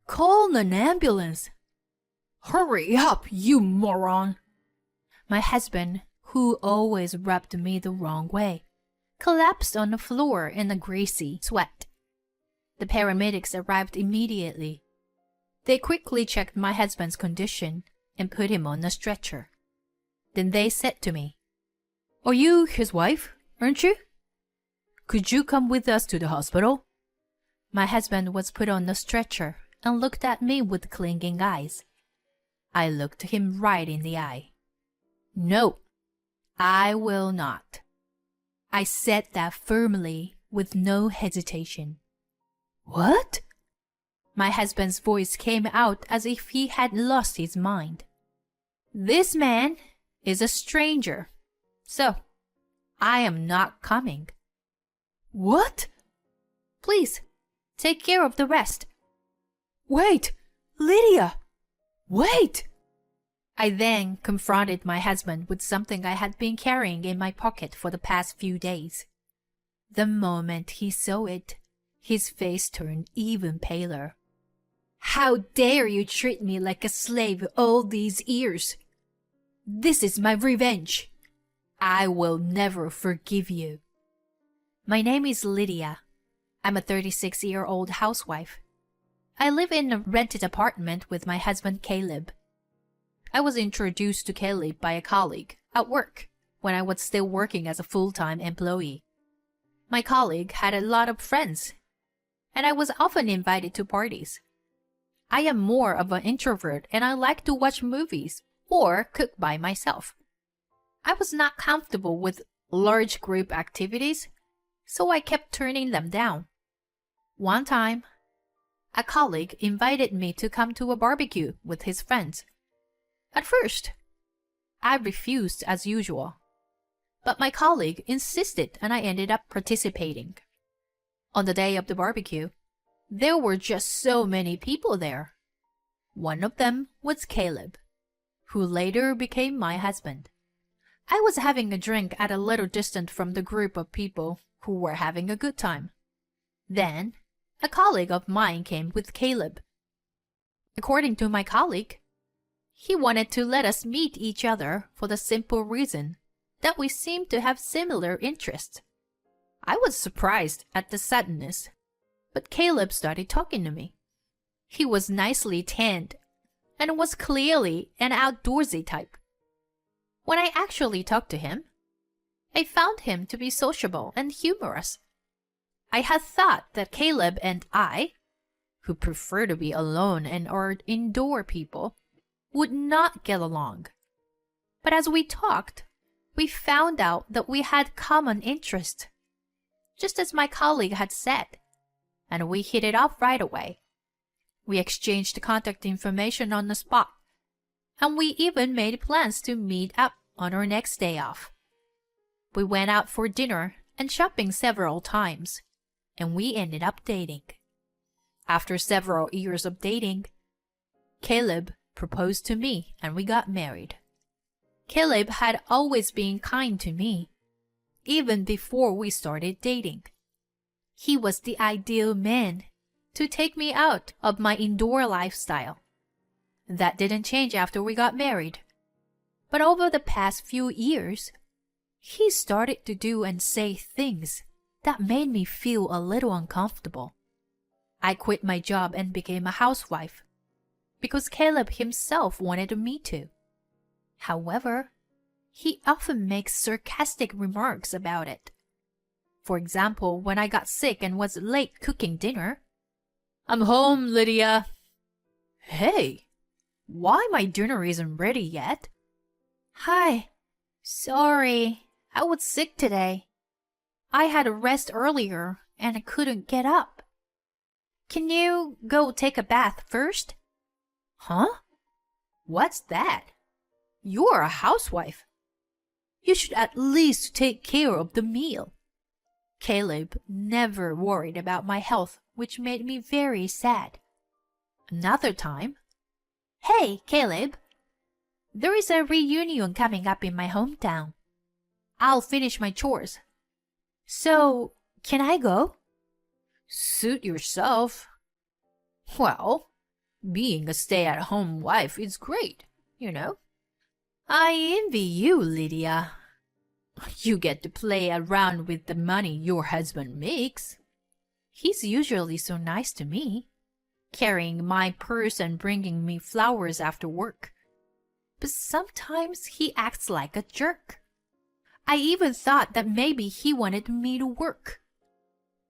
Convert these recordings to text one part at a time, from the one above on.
Call an ambulance. Hurry up, you moron. My husband, who always rubbed me the wrong way, collapsed on the floor in a greasy sweat. The paramedics arrived immediately. They quickly checked my husband's condition and put him on a stretcher. Then they said to me, "Are you his wife, aren't you? Could you come with us to the hospital?" My husband was put on the stretcher and looked at me with clinging eyes. I looked him right in the eye. "No, I will not." I said that firmly, with no hesitation. "What?" My husband's voice came out as if he had lost his mind. "This man is a stranger, so I am not coming." "What?" "Please, take care of the rest." "Wait, Lydia! Wait!" I then confronted my husband with something I had been carrying in my pocket for the past few days. The moment he saw it, his face turned even paler. "How dare you treat me like a slave all these years? This is my revenge. I will never forgive you." My name is Lydia. I'm a 36-year-old housewife. I live in a rented apartment with my husband Caleb. I was introduced to Caleb by a colleague at work when I was still working as a full-time employee. My colleague had a lot of friends, and I was often invited to parties. I am more of an introvert and I like to watch movies or cook by myself. I was not comfortable with large group activities, so I kept turning them down. One time, a colleague invited me to come to a barbecue with his friends. At first, I refused as usual, but my colleague insisted and I ended up participating. On the day of the barbecue, there were just so many people there. One of them was Caleb, who later became my husband. I was having a drink at a little distance from the group of people who were having a good time. Then, a colleague of mine came with Caleb. According to my colleague, he wanted to let us meet each other for the simple reason that we seemed to have similar interests. I was surprised at the suddenness, but Caleb started talking to me. He was nicely tanned and was clearly an outdoorsy type. When I actually talked to him, I found him to be sociable and humorous. I had thought that Caleb and I, who prefer to be alone and are indoor people, would not get along. But as we talked, we found out that we had common interests, just as my colleague had said, and we hit it off right away. We exchanged contact information on the spot, and we even made plans to meet up on our next day off. We went out for dinner and shopping several times, and we ended up dating. After several years of dating, Caleb proposed to me and we got married. Caleb had always been kind to me, even before we started dating. He was the ideal man to take me out of my indoor lifestyle. That didn't change after we got married. But over the past few years, he started to do and say things that made me feel a little uncomfortable. I quit my job and became a housewife because Caleb himself wanted me to. However, he often makes sarcastic remarks about it. For example, when I got sick and was late cooking dinner, "I'm home, Lydia." "Hey, why my dinner isn't ready yet?" "Hi, sorry, I was sick today. I had a rest earlier and I couldn't get up. Can you go take a bath first?" "Huh? What's that? You're a housewife. You should at least take care of the meal." Caleb never worried about my health, which made me very sad. Another time, "Hey, Caleb, there is a reunion coming up in my hometown. I'll finish my chores. So, can I go?" "Suit yourself." "Well, Being a stay-at-home wife is great, you know. I envy you, Lydia. You get to play around with the money your husband makes. He's usually so nice to me, carrying my purse and bringing me flowers after work. But sometimes he acts like a jerk. I even thought that maybe he wanted me to work.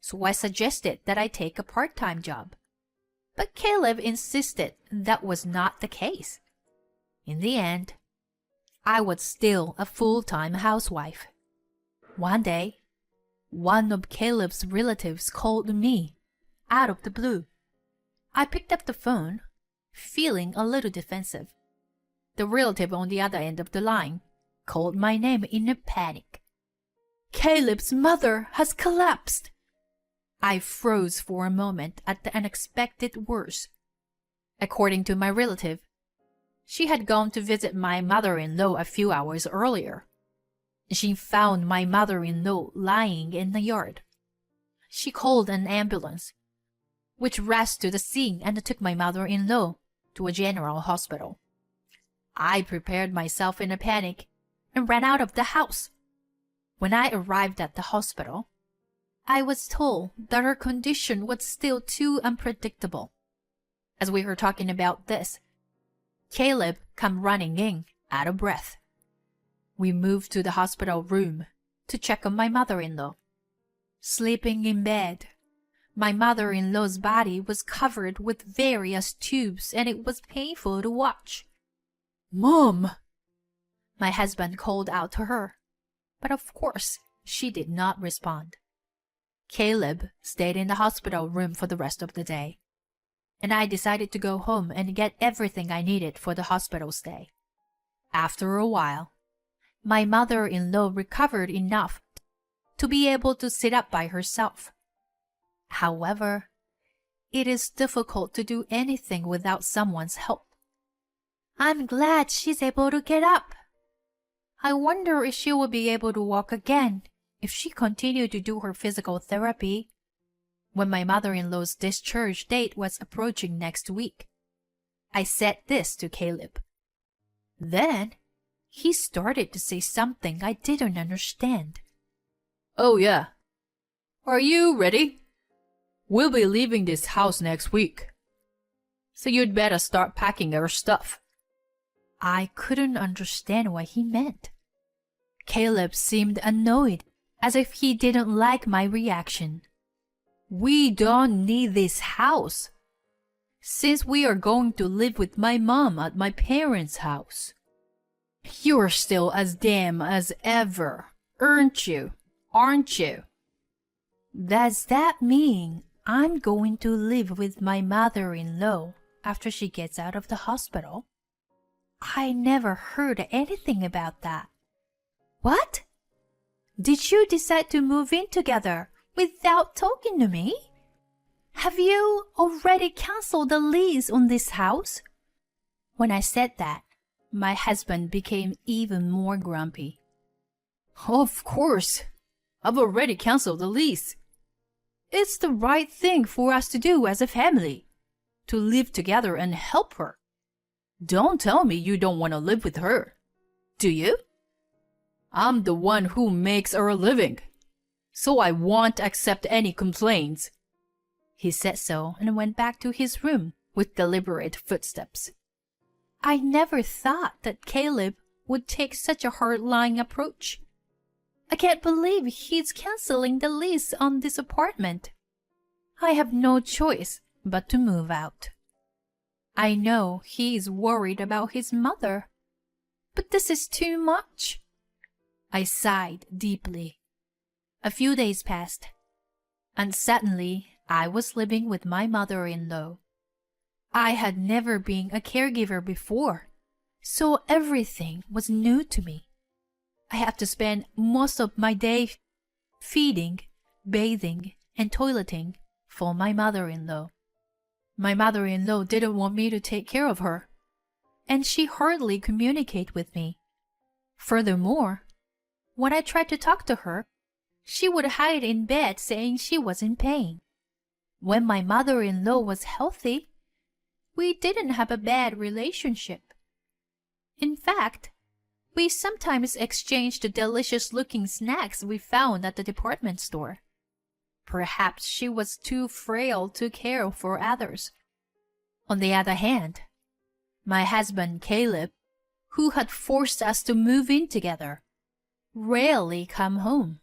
So I suggested that I take a part-time job. But Caleb insisted that was not the case. In the end, I was still a full-time housewife. One day, one of Caleb's relatives called me out of the blue. I picked up the phone, feeling a little defensive. The relative on the other end of the line called my name in a panic. Caleb's mother has collapsed. I froze for a moment at the unexpected words. According to my relative, she had gone to visit my mother-in-law a few hours earlier. She found my mother-in-law lying in the yard. She called an ambulance, which rushed to the scene and took my mother-in-law to a general hospital. I prepared myself in a panic and ran out of the house. When I arrived at the hospital, I was told that her condition was still too unpredictable. As we were talking about this, Caleb came running in, out of breath. We moved to the hospital room to check on my mother-in-law. Sleeping in bed, my mother-in-law's body was covered with various tubes and it was painful to watch. "Mom!" my husband called out to her, but of course she did not respond. Caleb stayed in the hospital room for the rest of the day, and I decided to go home and get everything I needed for the hospital stay. After a while, my mother-in-law recovered enough to be able to sit up by herself. However, it is difficult to do anything without someone's help. I'm glad she's able to get up. I wonder if she will be able to walk again if she continued to do her physical therapy. When my mother-in-law's discharge date was approaching next week, I said this to Caleb. Then, he started to say something I didn't understand. "Oh yeah. Are you ready? We'll be leaving this house next week, so you'd better start packing our stuff." I couldn't understand what he meant. Caleb seemed annoyed, as if he didn't like my reaction. "We don't need this house, since we are going to live with my mom at my parents' house. You're still as damn as ever, aren't you? Does that mean I'm going to live with my mother-in-law after she gets out of the hospital? I never heard anything about that. What? Did you decide to move in together without talking to me? Have you already canceled the lease on this house?" When I said that, my husband became even more grumpy. "Of course, I've already canceled the lease. It's the right thing for us to do as a family, to live together and help her. Don't tell me you don't want to live with her, do you? I'm the one who makes our living, so I won't accept any complaints." He said so and went back to his room with deliberate footsteps. I never thought that Caleb would take such a hard-line approach. I can't believe he's canceling the lease on this apartment. I have no choice but to move out. I know he is worried about his mother, but this is too much. I sighed deeply. A few days passed, and suddenly I was living with my mother-in-law. I had never been a caregiver before, so everything was new to me. I had to spend most of my day feeding, bathing, and toileting for my mother-in-law. My mother-in-law didn't want me to take care of her, and she hardly communicated with me. Furthermore, when I tried to talk to her, she would hide in bed saying she was in pain. When my mother-in-law was healthy, We didn't have a bad relationship. In fact, we sometimes exchanged the delicious-looking snacks we found at the department store. Perhaps she was too frail to care for others. On the other hand, my husband Caleb, who had forced us to move in together, rarely came home.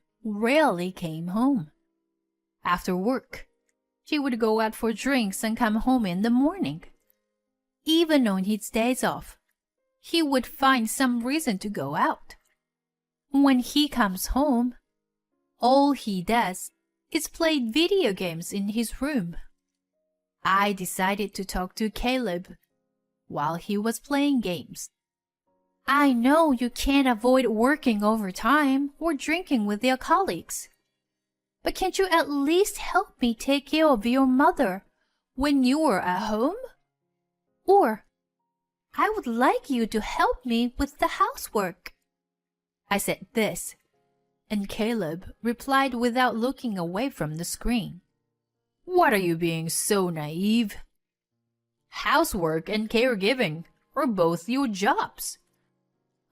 After work, he would go out for drinks and come home in the morning. Even on his days off, he would find some reason to go out. When he comes home, all he does is play video games in his room. I decided to talk to Caleb while he was playing games. I know you can't avoid working overtime or drinking with your colleagues, but can't you at least help me take care of your mother when you are at home? Or, I would like you to help me with the housework. I said this, and Caleb replied without looking away from the screen. What are you being so naive? Housework and caregiving are both your jobs.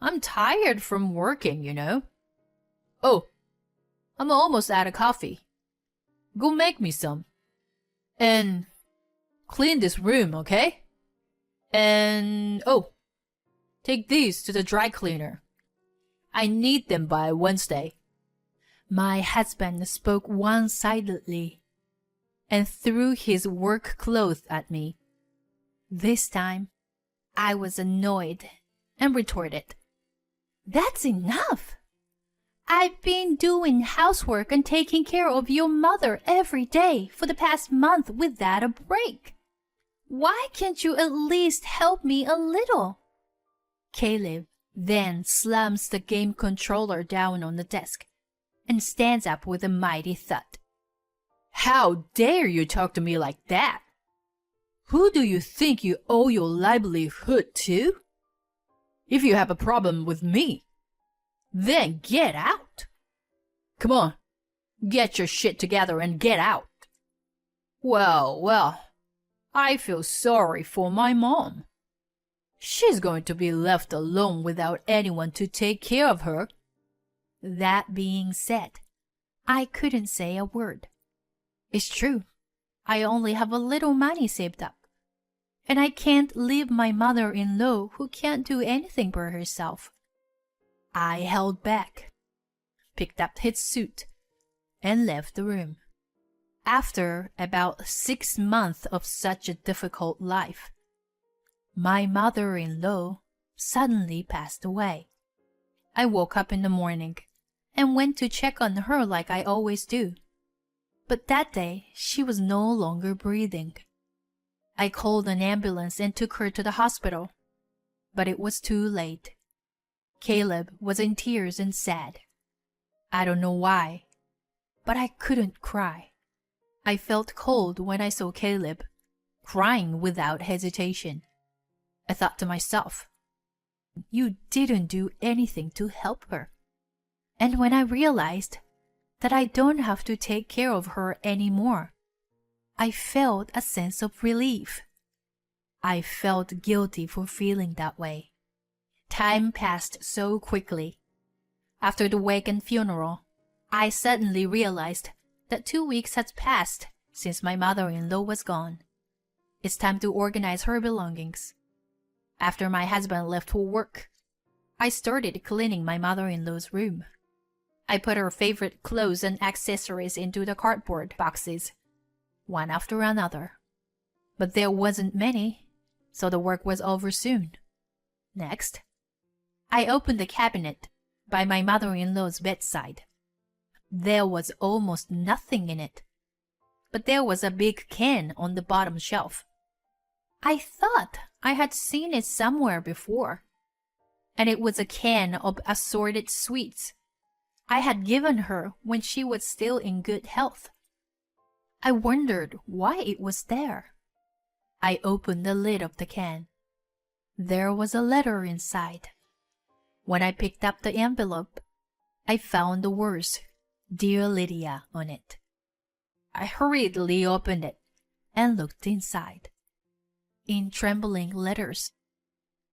I'm tired from working, you know. Oh, I'm almost out of coffee. Go make me some. And clean this room, okay? And, oh, take these to the dry cleaner. I need them by Wednesday. My husband spoke one-sidedly and threw his work clothes at me. This time, I was annoyed and retorted, That's enough! I've been doing housework and taking care of your mother every day for the past month without a break. Why can't you at least help me a little? Caleb then slams the game controller down on the desk and stands up with a mighty thud. How dare you talk to me like that? Who do you think you owe your livelihood to? If you have a problem with me, then get out. Come on, get your shit together and get out. Well, I feel sorry for my mom. She's going to be left alone without anyone to take care of her. That being said, I couldn't say a word. It's true, I only have a little money saved up, and I can't leave my mother-in-law who can't do anything for herself. I held back, picked up his suit, and left the room. After about 6 months of such a difficult life, my mother-in-law suddenly passed away. I woke up in the morning and went to check on her like I always do. But that day, she was no longer breathing. I called an ambulance and took her to the hospital, but it was too late. Caleb was in tears and sad. I don't know why, but I couldn't cry. I felt cold when I saw Caleb, crying without hesitation. I thought to myself, you didn't do anything to help her. And when I realized that I don't have to take care of her anymore, I felt a sense of relief. I felt guilty for feeling that way. Time passed so quickly. After the wake and funeral, I suddenly realized that 2 weeks had passed since my mother-in-law was gone. It's time to organize her belongings. After my husband left for work, I started cleaning my mother-in-law's room. I put her favorite clothes and accessories into the cardboard boxes, one after another. But there wasn't many, so the work was over soon. Next, I opened the cabinet by my mother-in-law's bedside. There was almost nothing in it, but there was a big can on the bottom shelf. I thought I had seen it somewhere before, and it was a can of assorted sweets I had given her when she was still in good health. I wondered why it was there. I opened the lid of the can. There was a letter inside. When I picked up the envelope, I found the words, Dear Lydia, on it. I hurriedly opened it and looked inside. in trembling letters.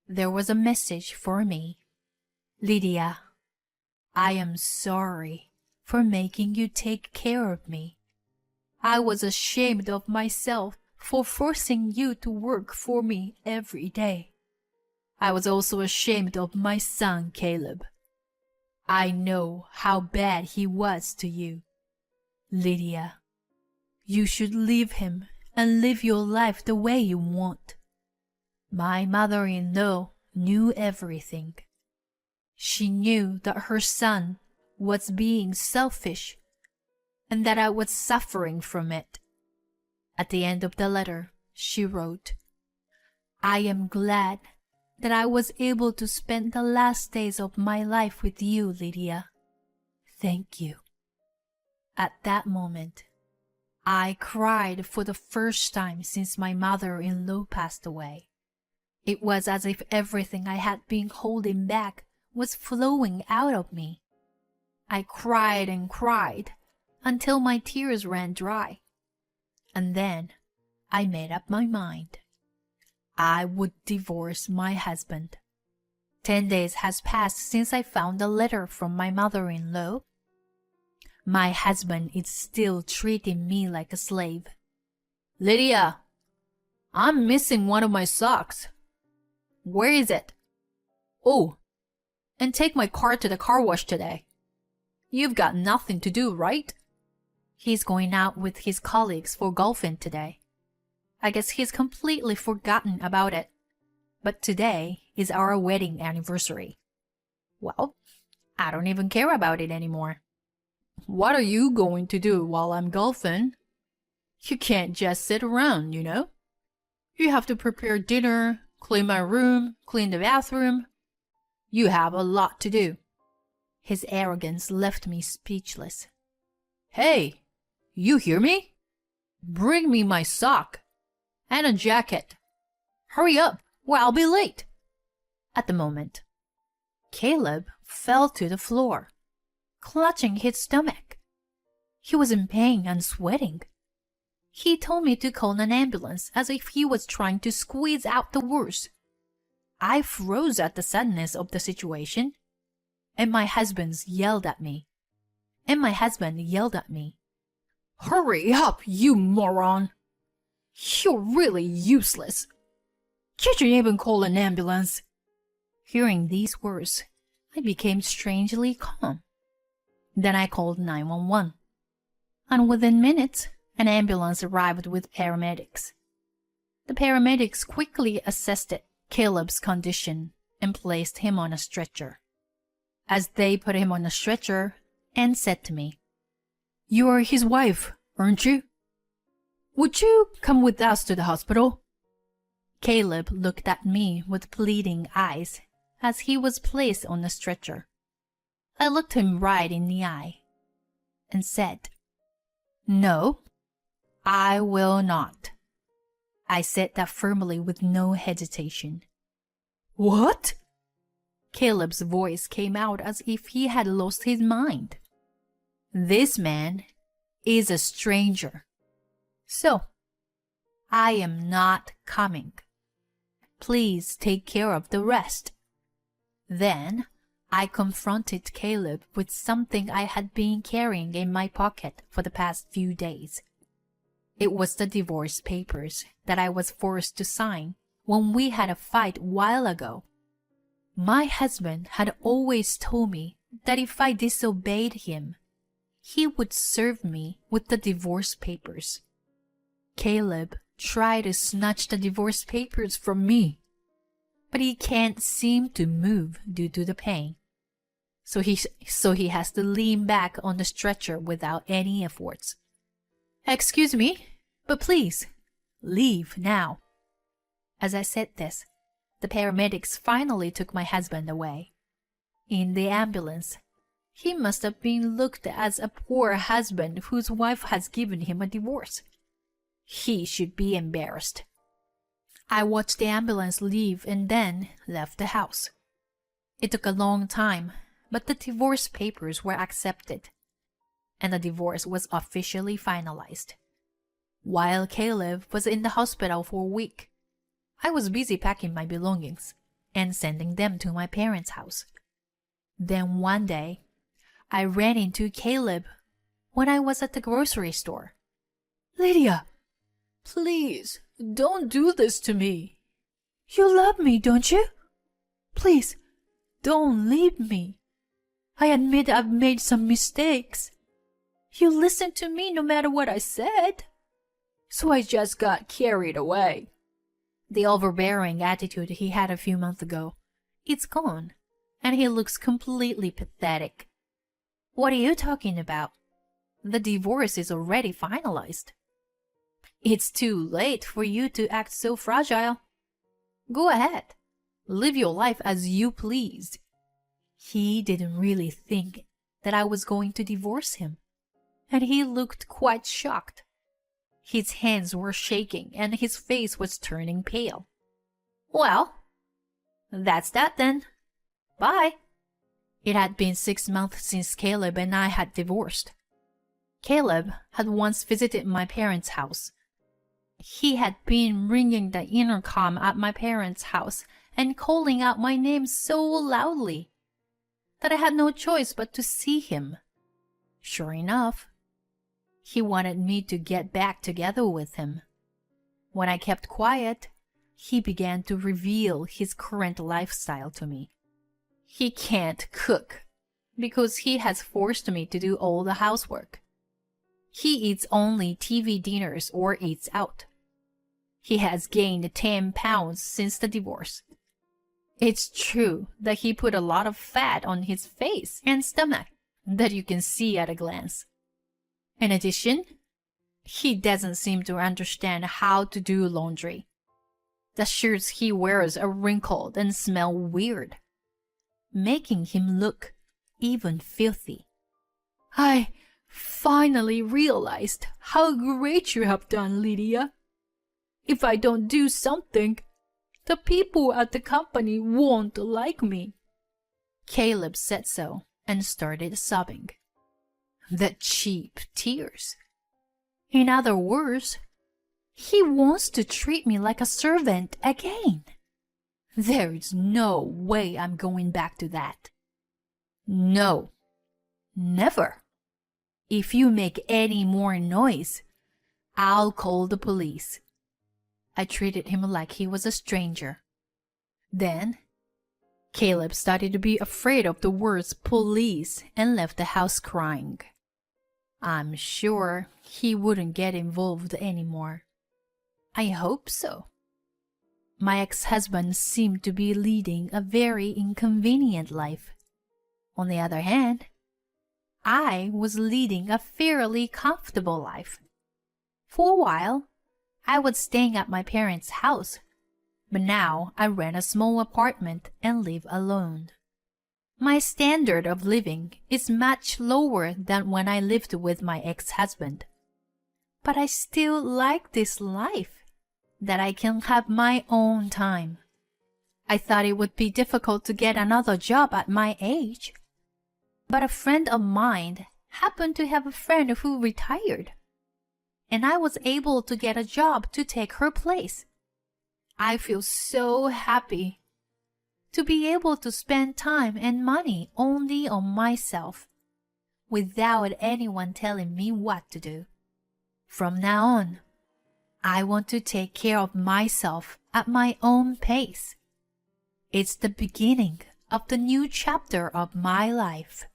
There was a message for me. Lydia, I am sorry for making you take care of me. I was ashamed of myself for forcing you to work for me every day. I was also ashamed of my son, Caleb. I know how bad he was to you. Lydia, you should leave him and live your life the way you want. My mother-in-law knew everything. She knew that her son was being selfish and that I was suffering from it. At the end of the letter, she wrote, I am glad that I was able to spend the last days of my life with you, Lydia. Thank you. At that moment, I cried for the first time since my mother-in-law passed away. It was as if everything I had been holding back was flowing out of me. I cried and cried until my tears ran dry. And then I made up my mind. I would divorce my husband. 10 days has passed since I found a letter from my mother-in-law. My husband is still treating me like a slave. Lydia, I'm missing one of my socks. Where is it? Oh, and take my car to the car wash today. You've got nothing to do, right? He's going out with his colleagues for golfing today. I guess he's completely forgotten about it. But today is our wedding anniversary. Well, I don't even care about it anymore. What are you going to do while I'm golfing? You can't just sit around, you know? You have to prepare dinner, clean my room, clean the bathroom. You have a lot to do. His arrogance left me speechless. Hey, you hear me? Bring me my sock and a jacket. Hurry up, or I'll be late. At the moment, Caleb fell to the floor, clutching his stomach. He was in pain and sweating. He told me to call an ambulance as if he was trying to squeeze out the worst. I froze at the suddenness of the situation, and my husband yelled at me. Hurry up, you moron! You're really useless. Can't you even call an ambulance? Hearing these words, I became strangely calm. Then I called 911, and within minutes, an ambulance arrived with paramedics. The paramedics quickly assessed Caleb's condition and placed him on a stretcher. As they put him on a stretcher, Anne said to me, You are his wife, aren't you? Would you come with us to the hospital? Caleb looked at me with pleading eyes as he was placed on the stretcher. I looked him right in the eye and said, No, I will not. I said that firmly with no hesitation. What? Caleb's voice came out as if he had lost his mind. This man is a stranger. So, I am not coming. Please take care of the rest. Then, I confronted Caleb with something I had been carrying in my pocket for the past few days. It was the divorce papers that I was forced to sign when we had a fight a while ago. My husband had always told me that if I disobeyed him, he would serve me with the divorce papers. Caleb tried to snatch the divorce papers from me, but he can't seem to move due to the pain. So he has to lean back on the stretcher without any efforts. Excuse me, but please, leave now. As I said this, the paramedics finally took my husband away. In the ambulance, he must have been looked as a poor husband whose wife has given him a divorce. He should be embarrassed. I watched the ambulance leave and then left the house. It took a long time, but the divorce papers were accepted, and the divorce was officially finalized. While Caleb was in the hospital for a week, I was busy packing my belongings and sending them to my parents' house. Then one day, I ran into Caleb when I was at the grocery store. "Lydia, please, don't do this to me. You love me, don't you? Please, don't leave me. I admit I've made some mistakes. You listened to me no matter what I said. So I just got carried away." The overbearing attitude he had a few months ago, it's gone, and he looks completely pathetic. "What are you talking about? The divorce is already finalized." "It's too late for you to act so fragile. Go ahead, live your life as you please." He didn't really think that I was going to divorce him, and he looked quite shocked. His hands were shaking and his face was turning pale. "Well, that's that then. Bye." It had been 6 months since Caleb and I had divorced. Caleb had once visited my parents' house. He had been ringing the intercom at my parents' house and calling out my name so loudly that I had no choice but to see him. Sure enough, he wanted me to get back together with him. When I kept quiet, he began to reveal his current lifestyle to me. He can't cook because he has forced me to do all the housework. He eats only TV dinners or eats out. He has gained 10 pounds since the divorce. It's true that he put a lot of fat on his face and stomach that you can see at a glance. In addition, he doesn't seem to understand how to do laundry. The shirts he wears are wrinkled and smell weird, making him look even filthy. "I finally realized how great you have done, Lydia. If I don't do something, the people at the company won't like me." Caleb said so and started sobbing. The cheap tears. In other words, he wants to treat me like a servant again. There is no way I'm going back to that. No, never. If you make any more noise, I'll call the police. I treated him like he was a stranger. Then, Caleb started to be afraid of the words police and left the house crying. I'm sure he wouldn't get involved anymore. I hope so. My ex-husband seemed to be leading a very inconvenient life. On the other hand, I was leading a fairly comfortable life. For a while, I was staying at my parents' house, but now I rent a small apartment and live alone. My standard of living is much lower than when I lived with my ex-husband. But I still like this life, that I can have my own time. I thought it would be difficult to get another job at my age. But a friend of mine happened to have a friend who retired, and I was able to get a job to take her place. I feel so happy to be able to spend time and money only on myself, without anyone telling me what to do. From now on, I want to take care of myself at my own pace. It's the beginning of the new chapter of my life.